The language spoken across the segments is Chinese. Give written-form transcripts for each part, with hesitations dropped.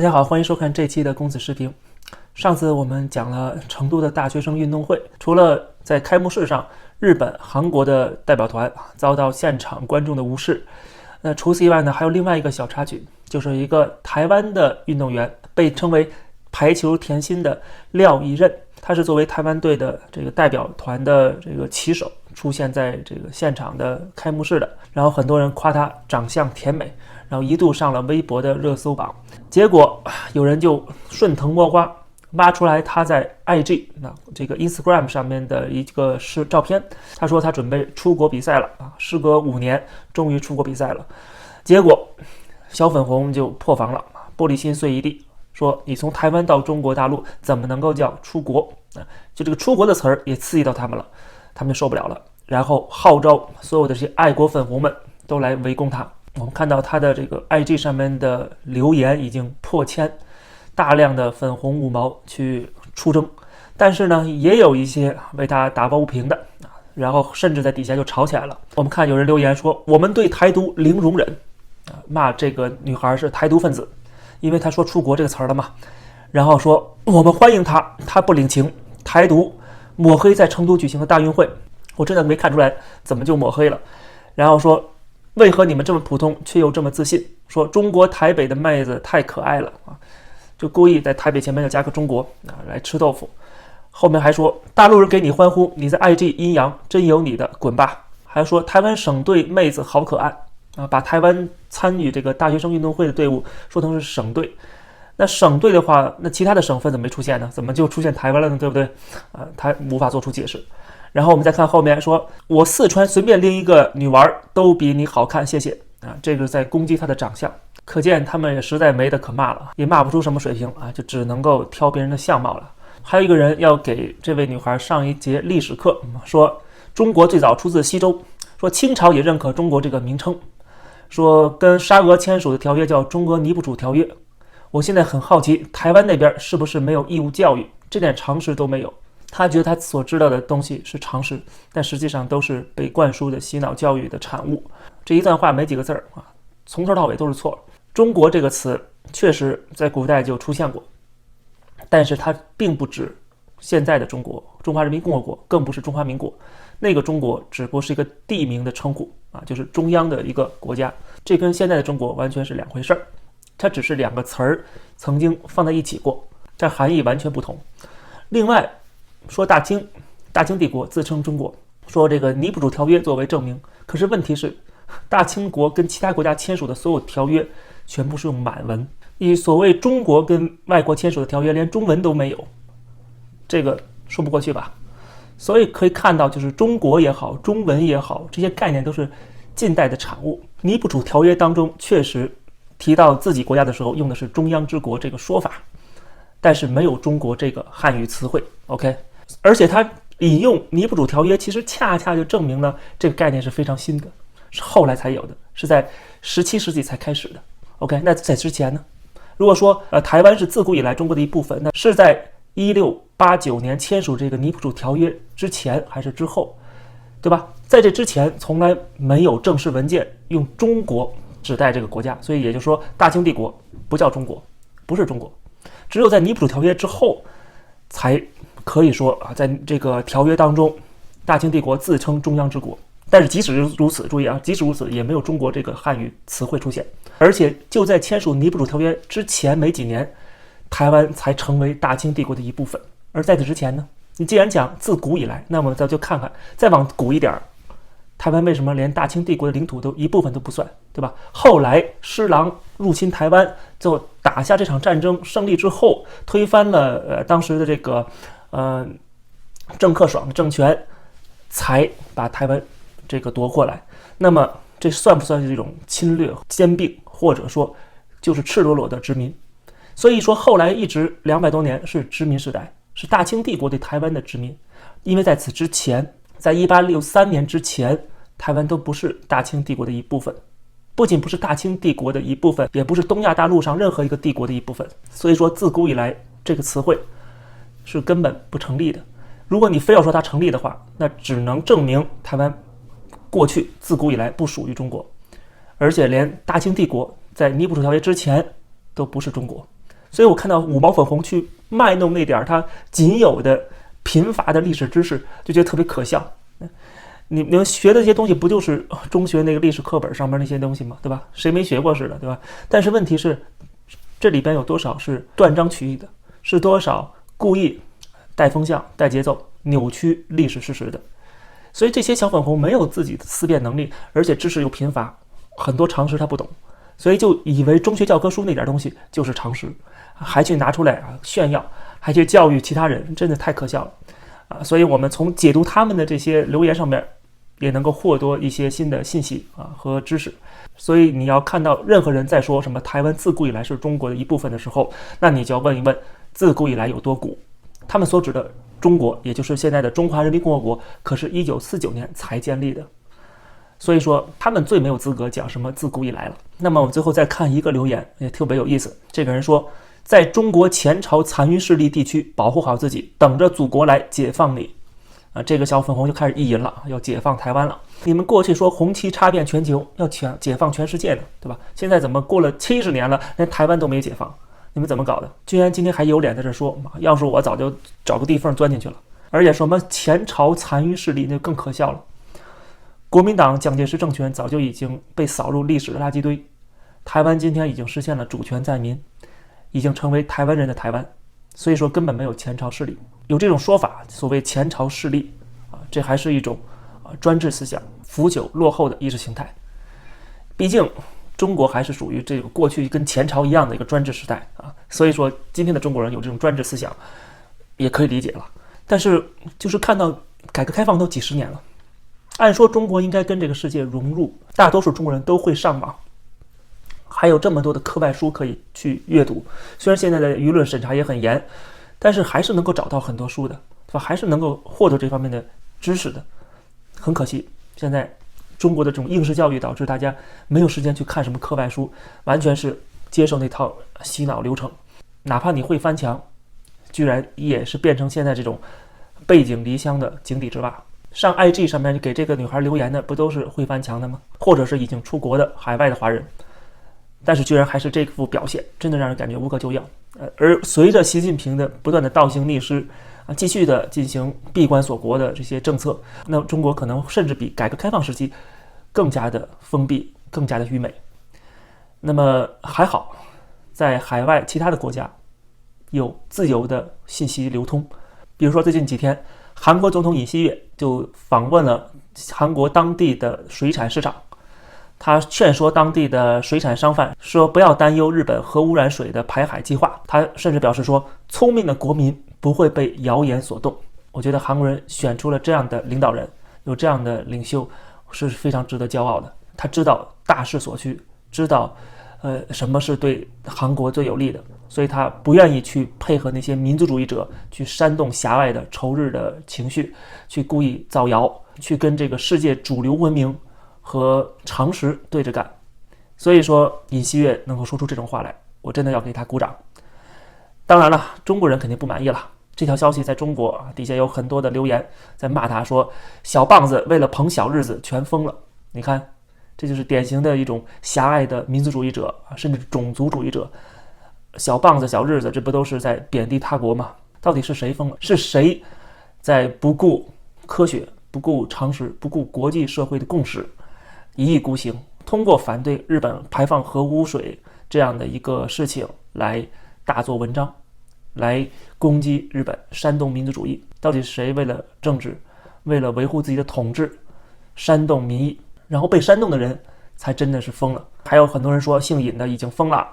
大家好，欢迎收看这期的公子视频。上次我们讲了成都的大学生运动会，除了在开幕式上日本、韩国的代表团遭到现场观众的无视，那除此以外呢，还有另外一个小插曲，就是一个台湾的运动员被称为排球甜心的廖一任，他是作为台湾队的这个代表团的这个旗手出现在这个现场的开幕式的，然后很多人夸他长相甜美，然后一度上了微博的热搜榜。结果有人就顺藤摸瓜挖出来他在 IG 这个 Instagram 上面的一个照片，他说他准备出国比赛了时隔5年终于出国比赛了。结果小粉红就破防了，玻璃心碎一地，说你从台湾到中国大陆怎么能够叫出国就这个出国的词儿也刺激到他们了，他们受不了了，然后号召所有的这些爱国粉红们都来围攻他。我们看到他的这个 IG 上面的留言已经破千，大量的粉红五毛去出征，但是呢也有一些为他打抱不平的，然后甚至在底下就吵起来了。我们看有人留言说我们对台独零容忍，骂这个女孩是台独分子，因为他说出国这个词儿了嘛，然后说我们欢迎他，他不领情，台独抹黑在成都举行的大运会。我真的没看出来怎么就抹黑了。然后说为何你们这么普通却又这么自信，说中国台北的妹子太可爱了就故意在台北前面要加个中国来吃豆腐。后面还说大陆人给你欢呼，你在 IG 阴阳，真有你的，滚吧。还说台湾省队妹子好可爱把台湾参与这个大学生运动会的队伍说成是省队。那省队的话，那其他的省份怎么没出现呢？怎么就出现台湾了呢？对不对他无法做出解释。然后我们再看后面说我四川随便拎一个女娃都比你好看，谢谢这个在攻击她的长相，可见他们也实在没得可骂了，也骂不出什么水平就只能够挑别人的相貌了。还有一个人要给这位女孩上一节历史课，说中国最早出自西周，说清朝也认可中国这个名称，说跟沙俄签署的条约叫中俄尼布楚条约。我现在很好奇台湾那边是不是没有义务教育，这点常识都没有。他觉得他所知道的东西是常识，但实际上都是被灌输的洗脑教育的产物。这一段话没几个字儿从头到尾都是错。中国这个词确实在古代就出现过，但是它并不指现在的中国，中华人民共和国，更不是中华民国。那个中国只不过是一个地名的称呼就是中央的一个国家，这跟现在的中国完全是两回事儿。它只是两个词儿曾经放在一起过，但含义完全不同。另外说大清帝国自称中国，说这个尼布楚条约作为证明，可是问题是大清国跟其他国家签署的所有条约全部是用满文，以所谓中国跟外国签署的条约连中文都没有，这个说不过去吧。所以可以看到就是中国也好，中文也好，这些概念都是近代的产物。尼布楚条约当中确实提到自己国家的时候用的是中央之国这个说法，但是没有中国这个汉语词汇 OK。 而且他引用尼布楚条约其实恰恰就证明了这个概念是非常新的，是后来才有的，是在17世纪才开始的 OK。 那在之前呢，如果说台湾是自古以来中国的一部分，那是在1689年签署这个尼布楚条约之前还是之后，对吧？在这之前从来没有正式文件用中国指代这个国家，所以也就是说大清帝国不叫中国，不是中国。只有在尼布楚条约之后才可以说在这个条约当中大清帝国自称中央之国。但是即使如此，注意即使如此也没有中国这个汉语词汇出现。而且就在签署尼布楚条约之前没几年，台湾才成为大清帝国的一部分。而在此之前呢，你既然讲自古以来，那么咱就看看再往古一点，台湾为什么连大清帝国的领土都一部分都不算，对吧？后来施琅入侵台湾，最后打下这场战争胜利之后，推翻了当时的这个郑克爽的政权，才把台湾这个夺过来。那么这算不算是一种侵略、兼并，或者说就是赤裸裸的殖民？所以说后来一直200多年是殖民时代，是大清帝国对台湾的殖民。因为在此之前，在1863年之前，台湾都不是大清帝国的一部分，不仅不是大清帝国的一部分，也不是东亚大陆上任何一个帝国的一部分。所以说自古以来这个词汇是根本不成立的。如果你非要说它成立的话，那只能证明台湾过去自古以来不属于中国，而且连大清帝国在尼布楚条约之前都不是中国。所以我看到五毛粉红去卖弄那点他仅有的贫乏的历史知识，就觉得特别可笑。你们学的这些东西不就是中学那个历史课本上面那些东西吗？对吧？谁没学过似的，对吧？但是问题是，这里边有多少是断章取义的，是多少故意带风向、带节奏、扭曲历史事实的？所以这些小粉红没有自己的思辨能力，而且知识又贫乏，很多常识他不懂，所以就以为中学教科书那点东西就是常识，还去拿出来炫耀，还去教育其他人，真的太可笑了所以我们从解读他们的这些留言上面，也能够获得一些新的信息和知识。所以你要看到任何人在说什么台湾自古以来是中国的一部分的时候，那你就要问一问，自古以来有多古？他们所指的中国，也就是现在的中华人民共和国，可是1949年才建立的。所以说他们最没有资格讲什么自古以来了。那么我们最后再看一个留言，也特别有意思。这个人说，在中国前朝残余势力地区保护好自己，等着祖国来解放你这个小粉红就开始意淫了，要解放台湾了。你们过去说红旗插遍全球，要解放全世界的，对吧？现在怎么过了70年了，连台湾都没解放？你们怎么搞的？居然今天还有脸在这说，要是我早就找个地缝钻进去了。而且什么前朝残余势力，那更可笑了。国民党蒋介石政权早就已经被扫入历史的垃圾堆，台湾今天已经实现了主权在民，已经成为台湾人的台湾，所以说根本没有前朝势力。有这种说法，所谓前朝势力这还是一种专制思想、腐朽落后的意识形态。毕竟中国还是属于这个过去跟前朝一样的一个专制时代所以说今天的中国人有这种专制思想也可以理解了。但是就是看到改革开放都几十年了，按说中国应该跟这个世界融入，大多数中国人都会上网，还有这么多的课外书可以去阅读。虽然现在的舆论审查也很严，但是还是能够找到很多书的，对吧？还是能够获得这方面的知识的。很可惜，现在中国的这种应试教育导致大家没有时间去看什么课外书，完全是接受那套洗脑流程。哪怕你会翻墙，居然也是变成现在这种背井离乡的井底之蛙。上 IG 上面给这个女孩留言的不都是会翻墙的吗？或者是已经出国的海外的华人，但是居然还是这副表现，真的让人感觉无可救药。而随着习近平的不断的倒行逆施继续的进行闭关锁国的这些政策，那中国可能甚至比改革开放时期更加的封闭，更加的愚昧。那么还好，在海外其他的国家有自由的信息流通，比如说最近几天，韩国总统尹锡悦就访问了韩国当地的水产市场，他劝说当地的水产商贩说不要担忧日本核污染水的排海计划。他甚至表示说，聪明的国民不会被谣言所动。我觉得韩国人选出了这样的领导人，有这样的领袖是非常值得骄傲的。他知道大势所趋，知道什么是对韩国最有利的，所以他不愿意去配合那些民族主义者去煽动狭隘的仇日的情绪，去故意造谣，去跟这个世界主流文明和常识对着干。所以说尹锡悦能够说出这种话来，我真的要给他鼓掌。当然了，中国人肯定不满意了。这条消息在中国底下有很多的留言在骂他，说小棒子为了捧小日子全疯了。你看，这就是典型的一种狭隘的民族主义者甚至种族主义者。小棒子小日子，这不都是在贬低他国吗？到底是谁疯了？是谁在不顾科学、不顾常识、不顾国际社会的共识，一意孤行，通过反对日本排放核污水这样的一个事情来大做文章，来攻击日本，煽动民族主义？到底是谁为了政治，为了维护自己的统治，煽动民意，然后被煽动的人才真的是疯了？还有很多人说姓尹的已经疯了，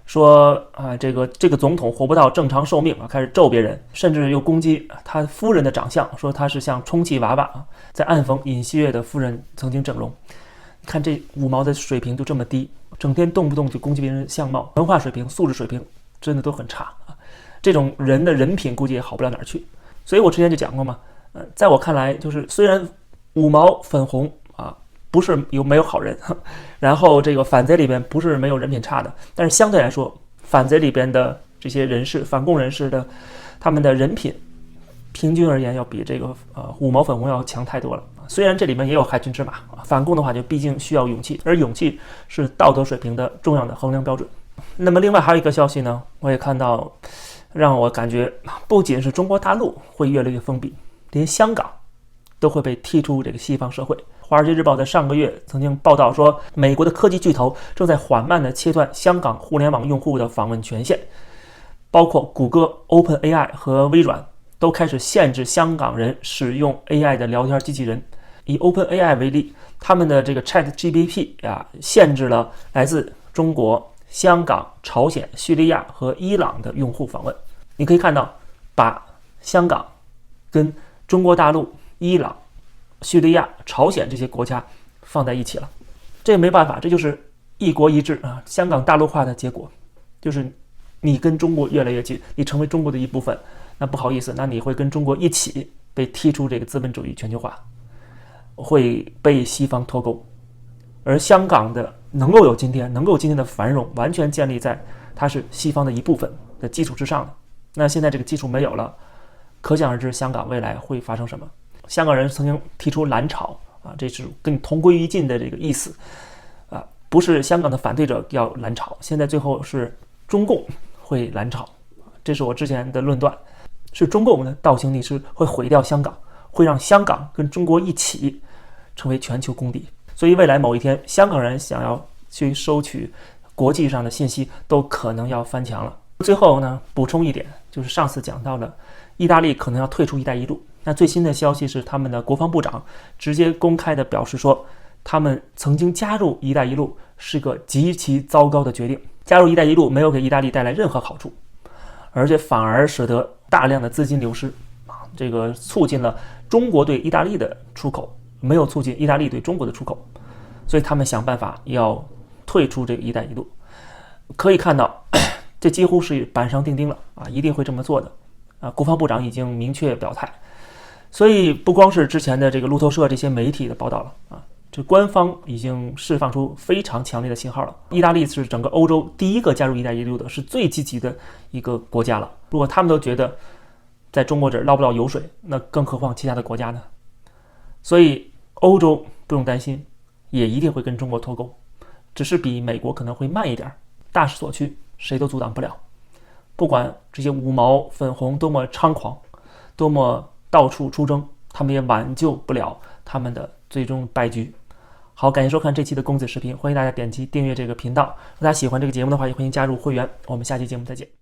说这个总统活不到正常寿命开始咒别人，甚至又攻击他夫人的长相，说他是像充气娃娃在暗讽尹锡悦的夫人曾经整容。看这五毛的水平就这么低，整天动不动就攻击别人相貌，文化水平、素质水平真的都很差这种人的人品估计也好不了哪儿去。所以我之前就讲过嘛，在我看来，就是虽然五毛粉红不是没有好人，然后这个反贼里边不是没有人品差的，但是相对来说，反贼里边的这些人士、反共人士的他们的人品，平均而言要比这个五毛粉红要强太多了。虽然这里面也有害群之马，反共的话就毕竟需要勇气，而勇气是道德水平的重要的衡量标准。那么另外还有一个消息呢，我也看到，让我感觉不仅是中国大陆会越来越封闭，连香港都会被踢出这个西方社会。《华尔街日报》在上个月曾经报道说，美国的科技巨头正在缓慢地切断香港互联网用户的访问权限，包括谷歌、OpenAI 和微软都开始限制香港人使用 AI 的聊天机器人。以 OpenAI 为例，他们的这个 ChatGPT 限制了来自中国、香港、朝鲜、叙利亚和伊朗的用户访问。你可以看到，把香港跟中国大陆、伊朗、叙利亚、朝鲜这些国家放在一起了。这没办法，这就是一国一制啊，香港大陆化的结果，就是你跟中国越来越近，你成为中国的一部分，那不好意思，那你会跟中国一起被踢出这个资本主义全球化，会被西方脱钩。而香港的能够有今天的繁荣，完全建立在它是西方的一部分的基础之上的。那现在这个基础没有了，可想而知香港未来会发生什么。香港人曾经提出蓝潮啊，这是跟同归于尽的这个意思啊，不是香港的反对者要蓝潮，现在最后是中共会蓝潮，这是我之前的论断，是中共的倒行逆施会毁掉香港，会让香港跟中国一起成为全球公敌。所以未来某一天，香港人想要去收取国际上的信息，都可能要翻墙了。最后呢，补充一点，就是上次讲到了意大利可能要退出一带一路。那最新的消息是，他们的国防部长直接公开的表示说，他们曾经加入一带一路是个极其糟糕的决定。加入一带一路没有给意大利带来任何好处，而且反而使得大量的资金流失，这个促进了中国对意大利的出口，没有促进意大利对中国的出口。所以他们想办法要退出这个一带一路。可以看到，这几乎是板上钉钉了啊，一定会这么做的啊！国防部长已经明确表态，所以不光是之前的这个路透社这些媒体的报道了啊，这官方已经释放出非常强烈的信号了。意大利是整个欧洲第一个加入一带一路的，是最积极的一个国家了。如果他们都觉得在中国这儿捞不到油水，那更何况其他的国家呢？所以欧洲不用担心，也一定会跟中国脱钩，只是比美国可能会慢一点，大势所趋，谁都阻挡不了。不管这些五毛粉红多么猖狂，多么到处出征，他们也挽救不了他们的最终败局。好，感谢收看这期的公子视频，欢迎大家点击订阅这个频道。如果大家喜欢这个节目的话，也欢迎加入会员。我们下期节目再见。